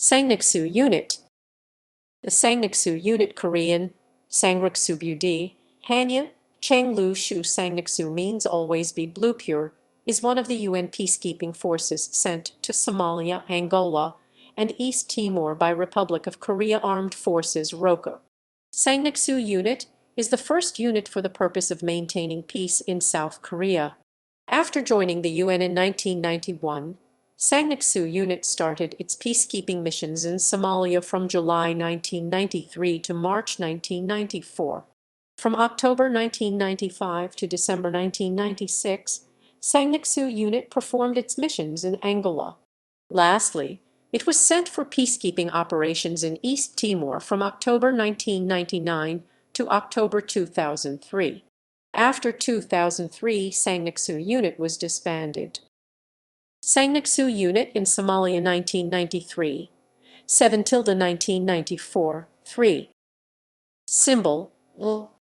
Sangnoksu Unit. The Sangnoksu Unit, Korean, 상록수부대, Hanja, Changlu Shu Sangnoksu means always be blue pure, is one of the UN peacekeeping forces sent to Somalia, Angola, and East Timor by Republic of Korea Armed Forces ROKA. Sangnoksu Unit is the first unit for the purpose of maintaining peace in South Korea. After joining the UN in 1991, Sangnoksu Unit started its peacekeeping missions in Somalia from July 1993 to March 1994. From October 1995 to December 1996, Sangnoksu Unit performed its missions in Angola. Lastly, it was sent for peacekeeping operations in East Timor from October 1999 to October 2003. After 2003, Sangnoksu Unit was disbanded. Sangnoksu Unit in Somalia 1993, 7-1994, 3. Symbol, L.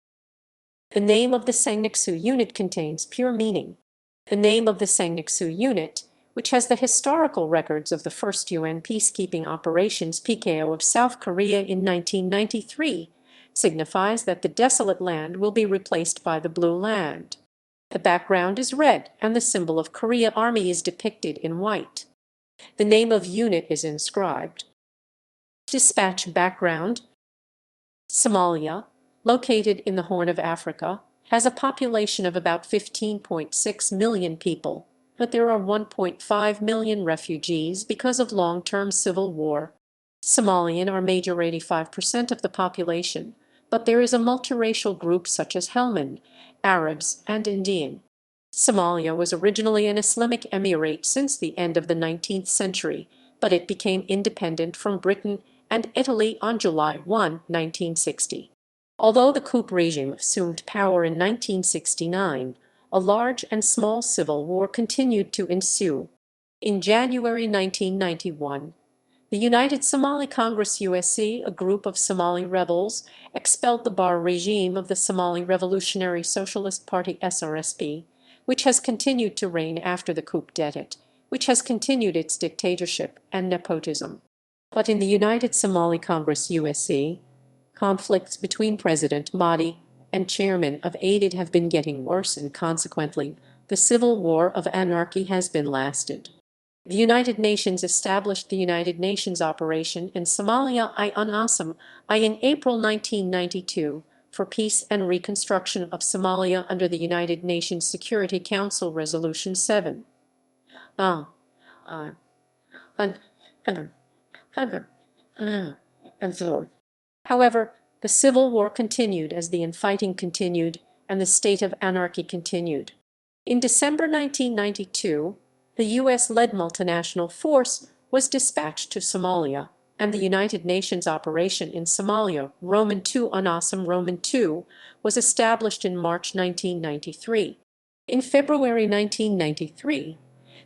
The name of the Sangnoksu Unit contains pure meaning. The name of the Sangnoksu Unit, which has the historical records of the first UN peacekeeping operations PKO of South Korea in 1993, signifies that the desolate land will be replaced by the blue land. The background is red and the symbol of Korea Army is depicted in white. The name of unit is inscribed. Dispatch background. Somalia, located in the Horn of Africa, has a population of about 15.6 million people, but there are 1.5 million refugees because of long-term civil war. Somalian are major 85% of the population, but there is a multiracial group such as Helmand, Arabs, and Indian. Somalia was originally an Islamic emirate since the end of the 19th century, but it became independent from Britain and Italy on July 1, 1960. Although the coup regime assumed power in 1969, a large and small civil war continued to ensue. In January 1991, the United Somali Congress USC, a group of Somali rebels, expelled the Bar regime of the Somali Revolutionary Socialist Party SRSP, which has continued to reign after the coup d'etat, which has continued its dictatorship and nepotism. But in the United Somali Congress USC, conflicts between President Mahdi and chairman of AIDED have been getting worse, and consequently, the civil war of anarchy has been lasted. The United Nations established the United Nations Operation in Somalia in April 1992 for peace and reconstruction of Somalia under the United Nations Security Council Resolution 7. However, the civil war continued as the infighting continued and the state of anarchy continued. In December 1992, the U.S.-led multinational force was dispatched to Somalia, and the United Nations operation in Somalia, Roman II, was established in March 1993. In February 1993,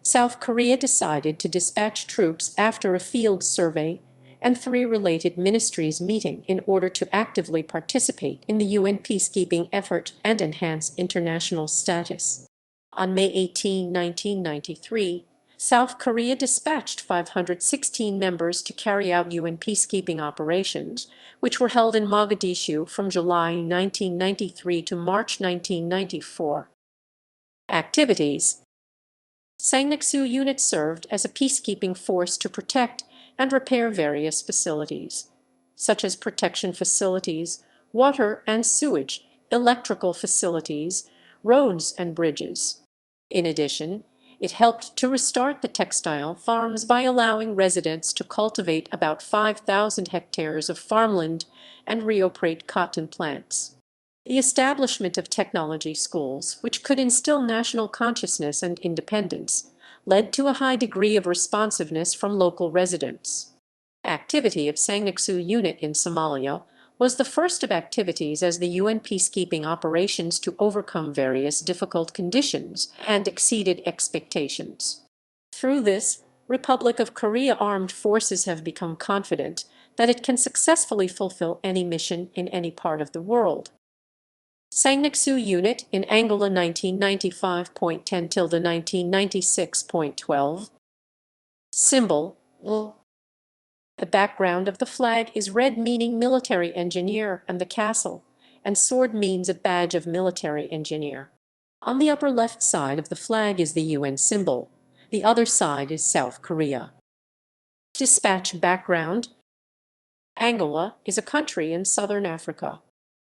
South Korea decided to dispatch troops after a field survey and 3 related ministries meeting in order to actively participate in the UN peacekeeping effort and enhance international status. On May 18, 1993, South Korea dispatched 516 members to carry out UN peacekeeping operations, which were held in Mogadishu from July 1993 to March 1994. Activities. Sangnoksu Unit served as a peacekeeping force to protect and repair various facilities, such as protection facilities, water and sewage, electrical facilities, roads and bridges. In addition, it helped to restart the textile farms by allowing residents to cultivate about 5,000 hectares of farmland and reoperate cotton plants. The establishment of technology schools, which could instill national consciousness and independence, led to a high degree of responsiveness from local residents. Activity of Sangnoksu Unit in Somalia was the first of activities as the UN peacekeeping operations to overcome various difficult conditions and exceeded expectations. Through this, Republic of Korea Armed Forces have become confident that it can successfully fulfill any mission in any part of the world. Sangnoksu Unit in Angola 1995.10-1996.12. Symbol, L. The background of the flag is red meaning military engineer and the castle, and sword means a badge of military engineer. On the upper left side of the flag is the UN symbol. The other side is South Korea. Dispatch background. Angola is a country in southern Africa.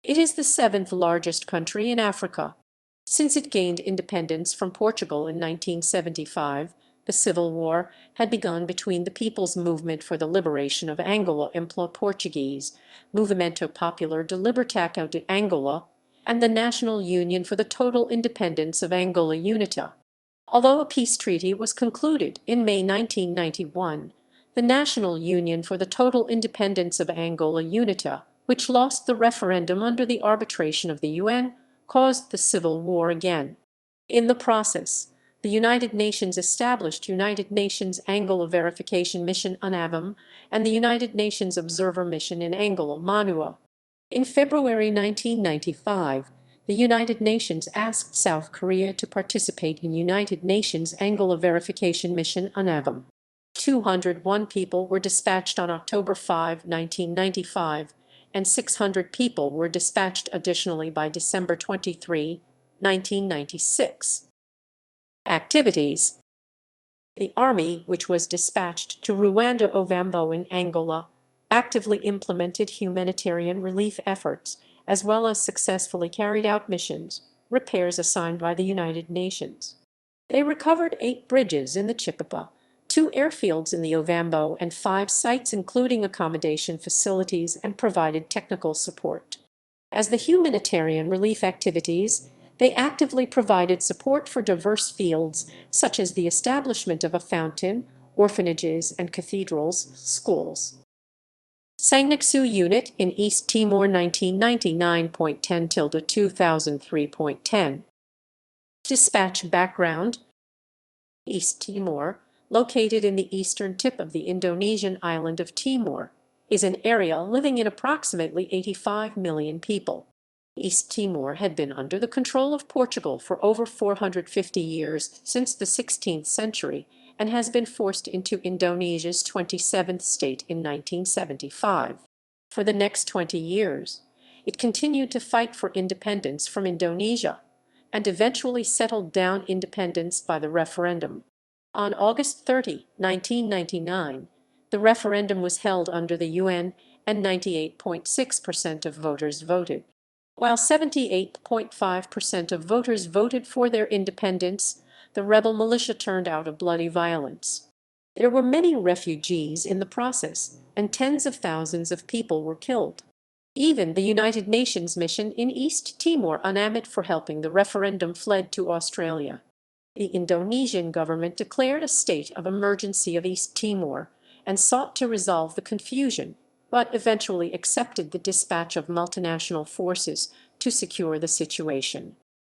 It is the seventh largest country in Africa. Since it gained independence from Portugal in 1975, the civil war had begun between the People's Movement for the Liberation of Angola Portuguese, Movimento Popular de Libertação de Angola, and the National Union for the Total Independence of Angola UNITA. Although a peace treaty was concluded in May 1991, the National Union for the Total Independence of Angola UNITA, which lost the referendum under the arbitration of the UN, caused the civil war again. In the process, the United Nations established United Nations Angola Verification Mission UNAVIM and the United Nations Observer Mission in Angola MONUA. In February 1995, the United Nations asked South Korea to participate in United Nations Angola Verification Mission UNAVIM. 201 people were dispatched on October 5, 1995, and 600 people were dispatched additionally by December 23, 1996. Activities. The army, which was dispatched to Ruanda Ovambo in Angola, actively implemented humanitarian relief efforts, as well as successfully carried out missions, repairs assigned by the United Nations. They recovered 8 bridges in the Chipapa, 2 airfields in the Ovambo, and 5 sites including accommodation facilities, and provided technical support. As the humanitarian relief activities, they actively provided support for diverse fields, such as the establishment of a fountain, orphanages and cathedrals, schools. Sangnoksu Unit in East Timor 1999.10-2003.10. Dispatch background. East Timor, located in the eastern tip of the Indonesian island of Timor, is an area living in approximately 85 million people. East Timor had been under the control of Portugal for over 450 years since the 16th century and has been forced into Indonesia's 27th state in 1975. For the next 20 years, it continued to fight for independence from Indonesia and eventually settled down independence by the referendum. On August 30, 1999, the referendum was held under the UN and 98.6% of voters voted. While 78.5% of voters voted for their independence, the rebel militia turned out of bloody violence. There were many refugees in the process, and tens of thousands of people were killed. Even the United Nations mission in East Timor, UNAMIT, for helping the referendum fled to Australia. The Indonesian government declared a state of emergency of East Timor and sought to resolve the confusion, but eventually accepted the dispatch of multinational forces to secure the situation.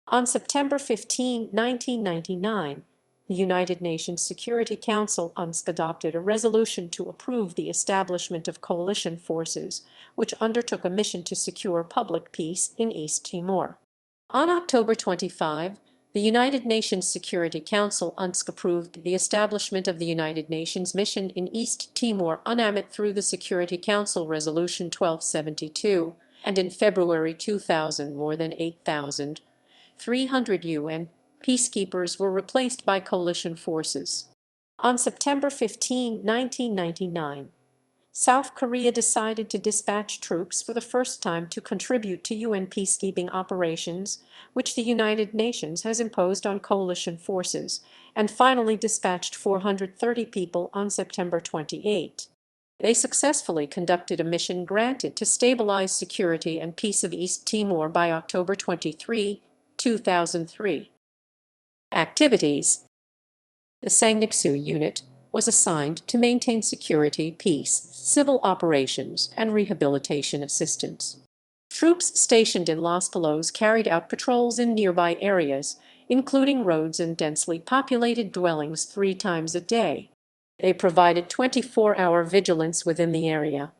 On September 15, 1999, the United Nations Security Council adopted a resolution to approve the establishment of coalition forces, which undertook a mission to secure public peace in East Timor. On October 25, the United Nations Security Council approved the establishment of the United Nations mission in East Timor UNAMIT through the Security Council Resolution 1272, and in February 2000 more than 8,300 UN peacekeepers were replaced by coalition forces. On September 15, 1999, South Korea decided to dispatch troops for the first time to contribute to UN peacekeeping operations, which the United Nations has imposed on coalition forces, and finally dispatched 430 people on September 28. They successfully conducted a mission granted to stabilize security and peace of East Timor by October 23, 2003. Activities. The Sangnoksu Unit was assigned to maintain security, peace, civil operations, and rehabilitation assistance. Troops stationed in Los Palos carried out patrols in nearby areas, including roads and densely populated dwellings 3 times a day. They provided 24-hour vigilance within the area.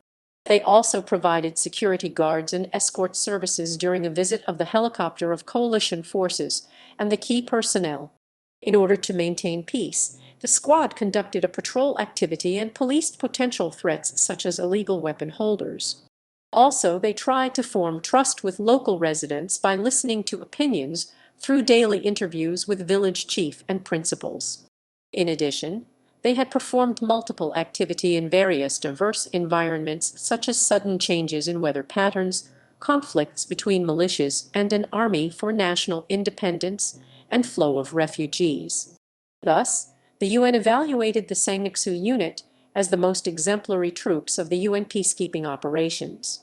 They also provided security guards and escort services during a visit of the helicopter of coalition forces and the key personnel. In order to maintain peace, The squad conducted a patrol activity and policed potential threats such as illegal weapon holders. Also, they tried to form trust with local residents by listening to opinions through daily interviews with village chief and principals. In addition, they had performed multiple activity in various diverse environments such as sudden changes in weather patterns, conflicts between militias and an army for national independence, and flow of refugees. Thus, the UN evaluated the Sangnoksu Unit as the most exemplary troops of the UN peacekeeping operations.